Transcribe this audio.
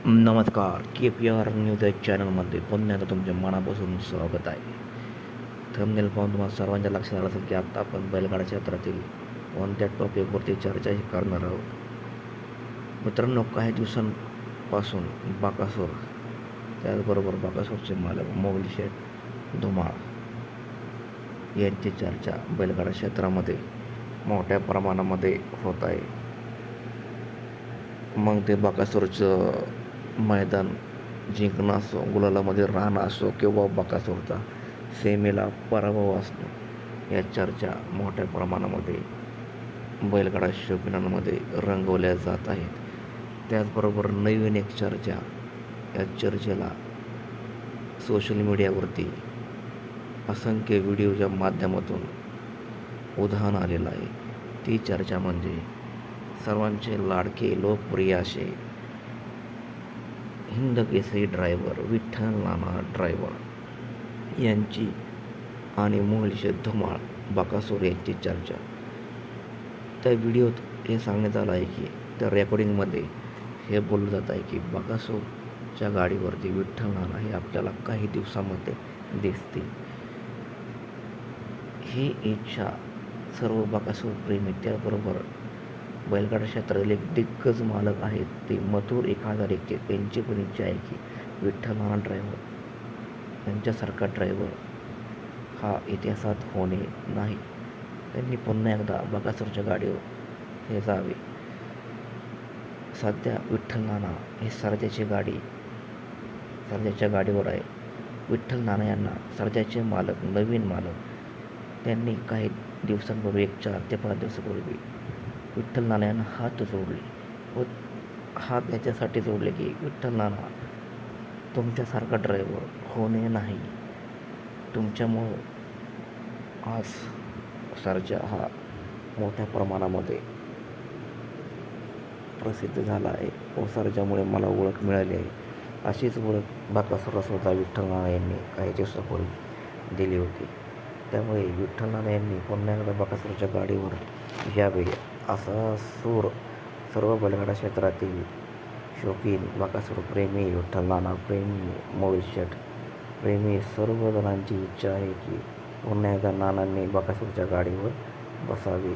नमस्कार, KPR news या चॅनलमध्ये पुन्हा एकदा तुमच्या मनापासून स्वागत आहे. थंबनेल पाहून तुम्हाला सर्वांच्या लक्षात आलं असेल की आत्ता आपण बैलगाडा क्षेत्रातील कोणत्या टॉपिकवरती चर्चाही करणार आहोत. मित्रांनो, काही दिवसांपासून बकासूर, त्याचबरोबर बकासूरचे मालक मोबाईल शेठ धुमाळ यांची चर्चा बैलगाडा क्षेत्रामध्ये मोठ्या प्रमाणामध्ये होत आहे. मग ते बकासूरचं मैदान जिंकणं असो, गुलालामध्ये राहणं असो किंवा बकासूरचा सेमीला पराभव असणं, या चर्चा मोठ्या प्रमाणामध्ये बैलगाडा शौकीनांमध्ये रंगवल्या जात आहेत. त्याचबरोबर नवीन एक चर्चा, या चर्चेला सोशल मीडियावरती असंख्य व्हिडिओच्या माध्यमातून उधाण आलेलं आहे. ती चर्चा म्हणजे सर्वांचे लाडके लोकप्रिय असे हिंद केसरी ड्रायव्हर विठ्ठल नाना ड्रायव्हर यांची आणि मोबाईल धुमाळ बकासूर यांची चर्चा. त्या व्हिडिओत हे सांगण्यात आलं आहे की त्या रेकॉर्डिंगमध्ये हे बोललं जात आहे की बकासूरच्या गाडीवरती विठ्ठल नाना हे आपल्याला काही दिवसामध्ये दिसतील. ही इच्छा सर्व बकासूर प्रेमी, त्याबरोबर बैलगाडा क्षेत्रातील एक दिग्गज मालक आहेत ते मथुर 1001चे, त्यांची पण इच्छा आहे की विठ्ठल नाना ड्रायव्हर यांच्यासारखा ड्रायव्हर हा इतिहासात होणे नाही. त्यांनी पुन्हा एकदा बकासूरच्या गाडीवर हे जावे. सध्या विठ्ठल नाना हे सर्जाची गाडी, सर्जाच्या गाडीवर आहे. विठ्ठल नाना यांना सर्जाचे मालक, नवीन मालक, त्यांनी काही दिवसांपूर्वी 4 ते 5 दिवसापूर्वी विठ्ठल नाना यांना हात जोडले व हात याच्यासाठी जोडले की विठ्ठल नाना तुमच्यासारखा ड्रायव्हर होणे नाही. तुमच्यामुळं आज सर्जा हा मोठ्या प्रमाणामध्ये प्रसिद्ध झाला आहे व सर्जामुळे मला ओळख मिळाली आहे. अशीच ओळख बकासूरला सुद्धा विठ्ठल नाना यांनी काही दिवसापूर्वी दिली होती. त्यामुळे विठ्ठल नाना यांनी पुन्हा एकदा बकासूरच्या गाडीवर यावे असा सूर सर्व बैलगाडा क्षेत्रातील शौकीन, बकासूर प्रेमी, विठ्ठल नाना प्रेमी, मोबाईल शेठ प्रेमी सर्व जणांची इच्छा आहे की पुन्हा एकदा नानांनी बकासूरच्या गाडीवर बसावे.